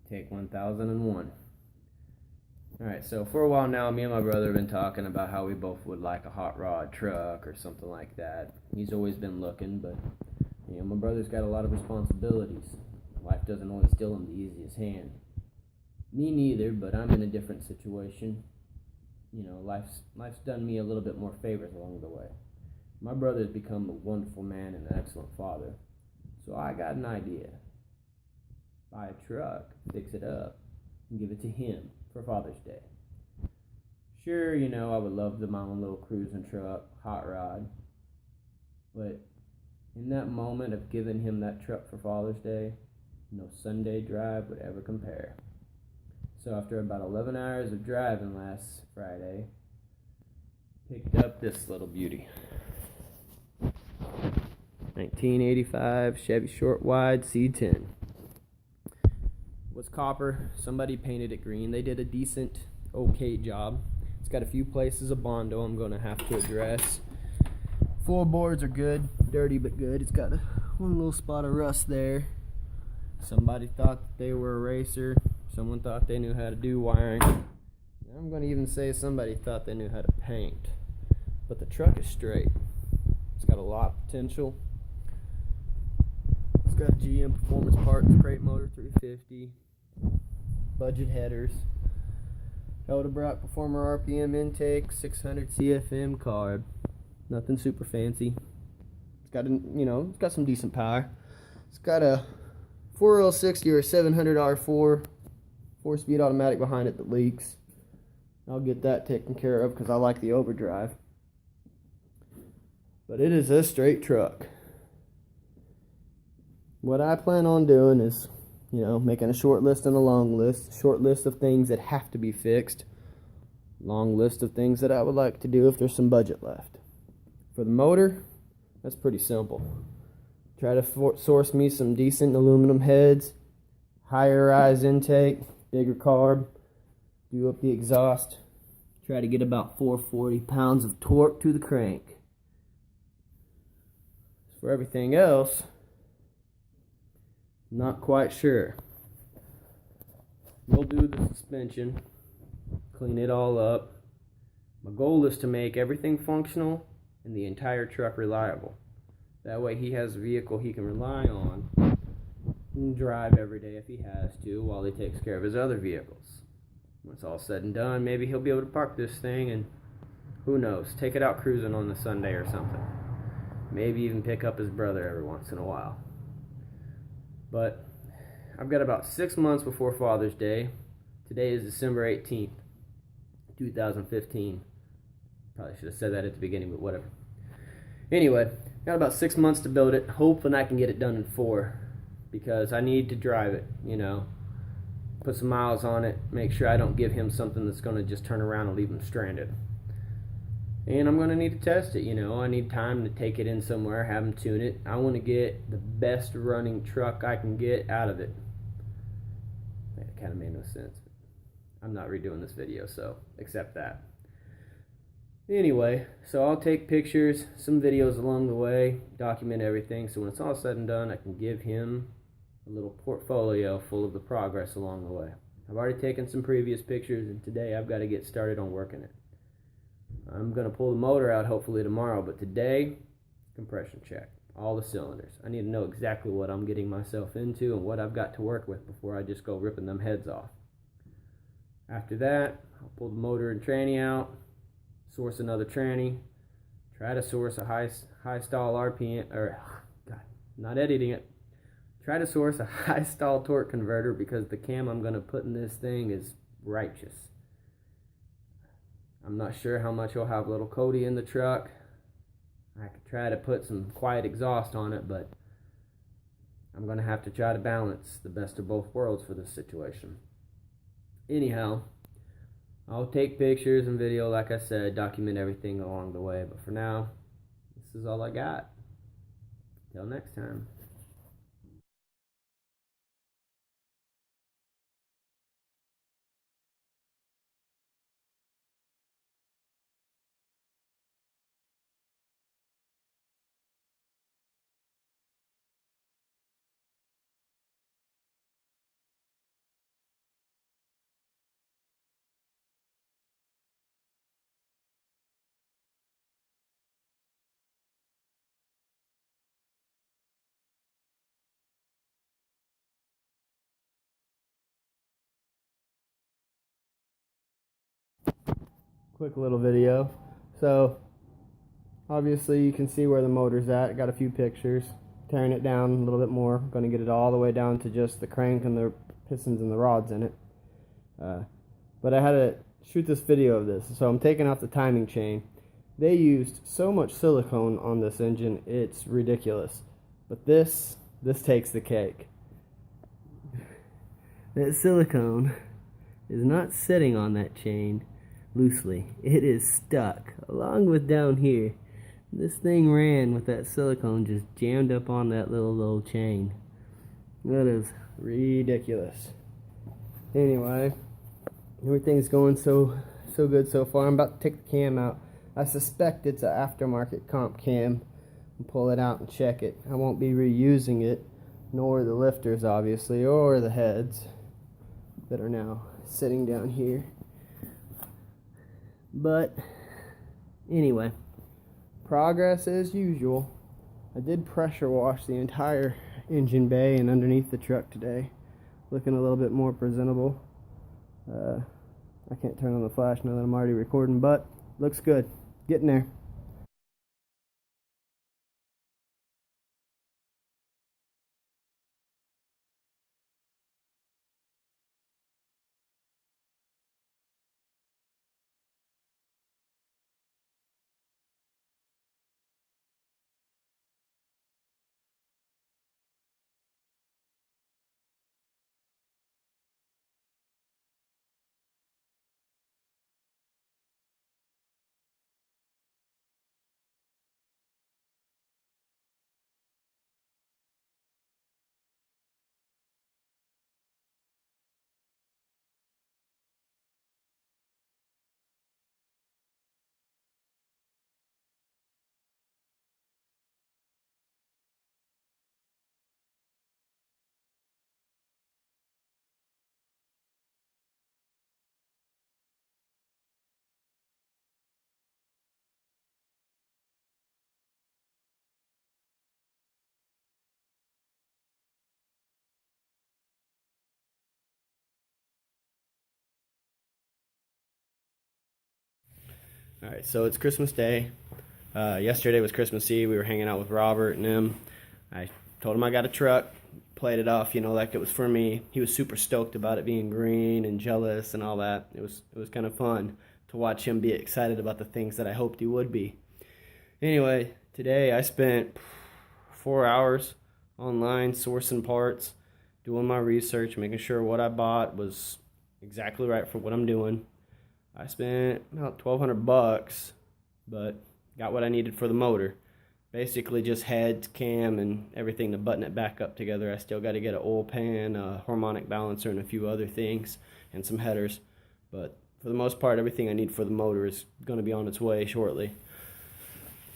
Take 1001. Alright, so for a while now, me and my brother have been talking about how we both would like a hot rod truck or something like that. He's always been looking, but my brother's got a lot of responsibilities. Life doesn't always deal him the easiest hand. Me neither, but I'm in a different situation. Life's done me a little bit more favors along the way. My brother's become a wonderful man and an excellent father. So I got an idea. Buy a truck, fix it up, and give it to him for Father's Day. Sure, I would love my own little cruising truck, hot rod. But in that moment of giving him that truck for Father's Day, no Sunday drive would ever compare. So after about 11 hours of driving last Friday, picked up this little beauty. 1985 Chevy short wide C10. Was copper. Somebody painted it green. They did a decent, okay job. It's got a few places of Bondo I'm going to have to address. Floorboards are good, dirty but good. It's got one little spot of rust there. Somebody thought that they were a racer. Someone thought they knew how to do wiring. I'm going to even say somebody thought they knew how to paint. But the truck is straight. It's got a lot of potential. It's got a GM Performance Parts crate motor 350. Budget headers. Eldebrock Performer RPM intake, 600 CFM carb. Nothing super fancy. It's got it's got some decent power. It's got a 4L60 or a 700 R4 4-speed automatic behind it that leaks. I'll get that taken care of because I like the overdrive. But it is a straight truck. What I plan on doing is, making a short list and a long list. Short list of things that have to be fixed. Long list of things that I would like to do if there's some budget left. For the motor, that's pretty simple. Try to source me some decent aluminum heads, higher rise intake, bigger carb, do up the exhaust. Try to get about 440 pounds of torque to the crank. For everything else, not quite sure. We'll do the suspension, clean it all up. My goal is to make everything functional and the entire truck reliable. That way he has a vehicle he can rely on and drive every day if he has to while he takes care of his other vehicles. When it's all said and done, maybe he'll be able to park this thing and, who knows, take it out cruising on the Sunday or something. Maybe even pick up his brother every once in a while. But I've got about 6 months before Father's Day. Today is December 18th, 2015. Probably should have said that at the beginning, but whatever. Anyway, got about 6 months to build it. Hoping I can get it done in 4, because I need to drive it, put some miles on it, make sure I don't give him something that's going to just turn around and leave him stranded. And I'm going to need to test it, I need time to take it in somewhere, have him tune it. I want to get the best running truck I can get out of it. That kind of made no sense. I'm not redoing this video, so accept that. Anyway, so I'll take pictures, some videos along the way, document everything, so when it's all said and done, I can give him a little portfolio full of the progress along the way. I've already taken some previous pictures, and today I've got to get started on working it. I'm going to pull the motor out hopefully tomorrow, but today, compression check, all the cylinders. I need to know exactly what I'm getting myself into and what I've got to work with before I just go ripping them heads off. After that, I'll pull the motor and tranny out, source another tranny, try to source a high stall RPM, not editing it. Try to source a high stall torque converter because the cam I'm going to put in this thing is righteous. I'm not sure how much you'll have little Cody in the truck. I could try to put some quiet exhaust on it, but I'm going to have to try to balance the best of both worlds for this situation. Anyhow, I'll take pictures and video, like I said, document everything along the way. But for now, this is all I got. Till next time. quick little video. So obviously you can see where the motor's at. Got a few pictures. Tearing it down a little bit more. Going to get it all the way down to just the crank and the pistons and the rods in it. But I had to shoot this video of this. So I'm taking off the timing chain. They used so much silicone on this engine, it's ridiculous. But this takes the cake. That silicone is not sitting on that chain loosely. It is stuck, along with down here. This thing ran with that silicone just jammed up on that little chain. That is ridiculous. Anyway, everything's going so good so far. I'm about to take the cam out. I suspect it's an aftermarket comp cam. I'll pull it out and check it. I won't be reusing it, nor the lifters obviously, or the heads that are now sitting down here. But anyway, progress as usual. I did pressure wash the entire engine bay and underneath the truck today, looking a little bit more presentable. I can't turn on the flash now that I'm already recording, but looks good. Getting there. Alright, so it's Christmas Day. Yesterday was Christmas Eve. We were hanging out with Robert and him. I told him I got a truck, played it off, like it was for me. He was super stoked about it being green and jealous and all that. It was kind of fun to watch him be excited about the things that I hoped he would be. Anyway, today I spent 4 hours online sourcing parts, doing my research, making sure what I bought was exactly right for what I'm doing. I spent about $1,200, but got what I needed for the motor. Basically just heads, cam, and everything to button it back up together. I still got to get an oil pan, a harmonic balancer, and a few other things, and some headers. But for the most part, everything I need for the motor is going to be on its way shortly.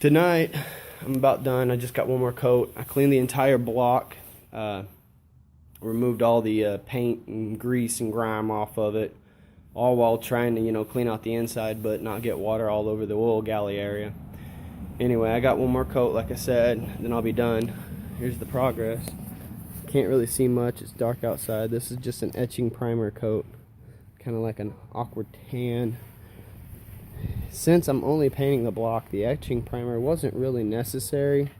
Tonight, I'm about done. I just got one more coat. I cleaned the entire block, removed all the paint and grease and grime off of it, all while trying to, clean out the inside but not get water all over the oil galley area. Anyway, I got one more coat, like I said, then I'll be done. Here's the progress. Can't really see much, it's dark outside. This is just an etching primer coat, kind of like an awkward tan. Since I'm only painting the block, the etching primer wasn't really necessary,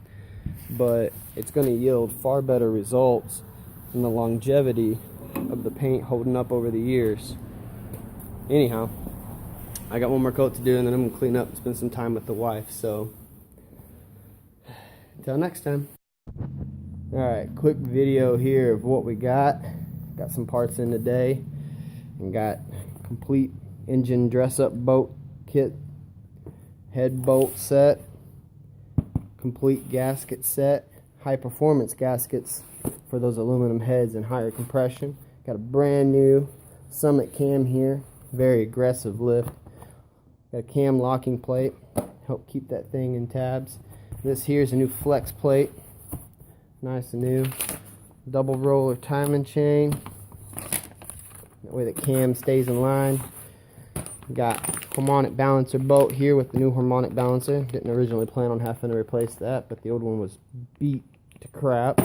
but it's going to yield far better results than the longevity of the paint holding up over the years. Anyhow, I got one more coat to do, and then I'm going to clean up and spend some time with the wife. So, until next time. Alright, quick video here of what we got. Got some parts in today. And got complete engine dress-up bolt kit. Head bolt set. Complete gasket set. High-performance gaskets for those aluminum heads and higher compression. Got a brand new Summit cam here. Very aggressive lift. Got a cam locking plate, help keep that thing in tabs. This here's a new flex plate, nice and new. Double roller timing chain, that way the cam stays in line. Got harmonic balancer bolt here with the new harmonic balancer. Didn't originally plan on having to replace that, but the old one was beat to crap.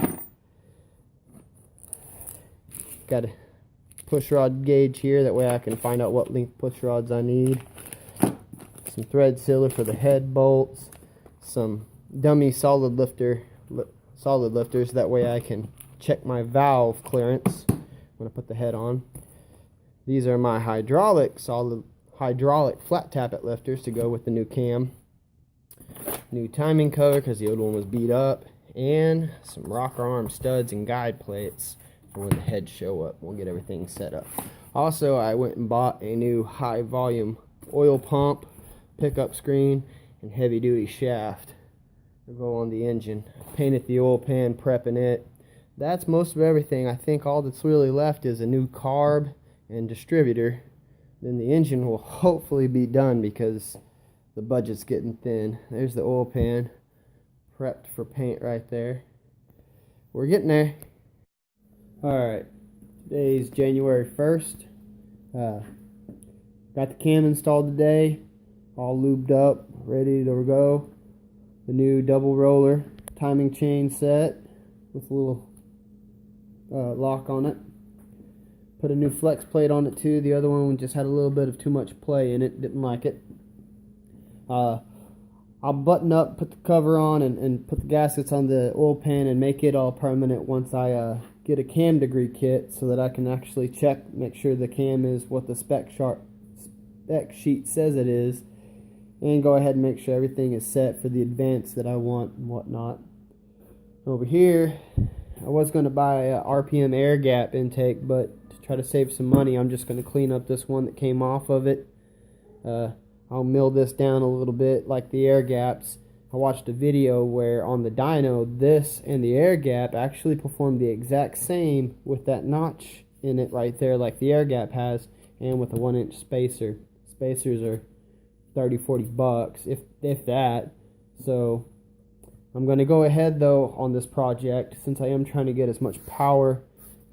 Got a push rod gauge here, that way I can find out what length push rods I need. some thread sealer for the head bolts, some dummy solid lifters. That way I can check my valve clearance when I put the head on. These are my hydraulic flat tappet lifters to go with the new cam. New timing cover because the old one was beat up, and some rocker arm studs and guide plates for when the heads show up. We'll get everything set up. Also, I went and bought a new high volume oil pump, pickup screen, and heavy duty shaft to go on the engine. Painted the oil pan, prepping it. That's most of everything. I think all that's really left is a new carb and distributor. Then the engine will hopefully be done because the budget's getting thin. There's the oil pan, prepped for paint right there. We're getting there. Alright, today's January 1st. Got the cam installed today, all lubed up, ready to go. The new double roller timing chain set with a little lock on it. Put a new flex plate on it too. The other one just had a little bit of too much play in it, didn't like it. I'll button up, put the cover on, and put the gaskets on the oil pan and make it all permanent once I get a cam degree kit, so that I can actually check, make sure the cam is what the spec sheet says it is, and go ahead and make sure everything is set for the advance that I want and whatnot. Over here, I was going to buy a RPM air gap intake, but to try to save some money, I'm just going to clean up this one that came off of it. I'll mill this down a little bit like the air gaps. I watched a video where on the dyno, this and the air gap actually performed the exact same with that notch in it right there like the air gap has, and with a 1-inch spacer. Spacers are $30-40 if that. So I'm going to go ahead though on this project, since I am trying to get as much power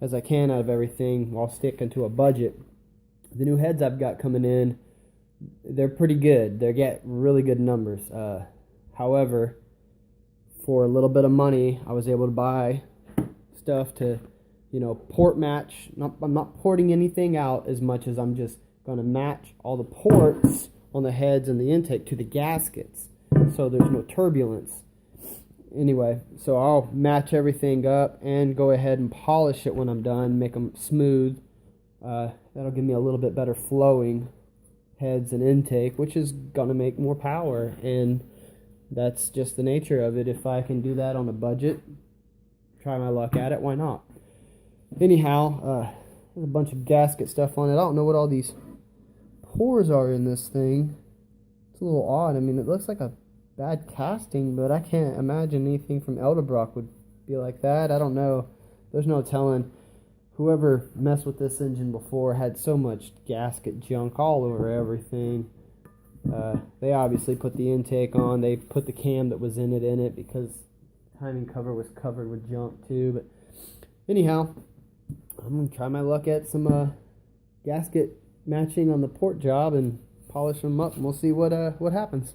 as I can out of everything while sticking to a budget. The new heads I've got coming in, they're pretty good. They get really good numbers. However, for a little bit of money, I was able to buy stuff to, port match. I'm not porting anything out as much as I'm just going to match all the ports on the heads and the intake to the gaskets, so there's no turbulence. Anyway, so I'll match everything up and go ahead and polish it when I'm done, make them smooth. That'll give me a little bit better flowing heads and intake, which is going to make more power, and that's just the nature of it. If I can do that on a budget, try my luck at it, why not? Anyhow, there's a bunch of gasket stuff on it. I don't know what all these pores are in this thing. It's a little odd. I mean, it looks like a bad casting, but I can't imagine anything from Eldebrock would be like that. I don't know. There's no telling. Whoever messed with this engine before had so much gasket junk all over everything. They obviously put the intake on. They put the cam that was in it because the timing cover was covered with junk too. But anyhow, I'm going to try my luck at some gasket matching on the port job and polish them up, and we'll see what happens.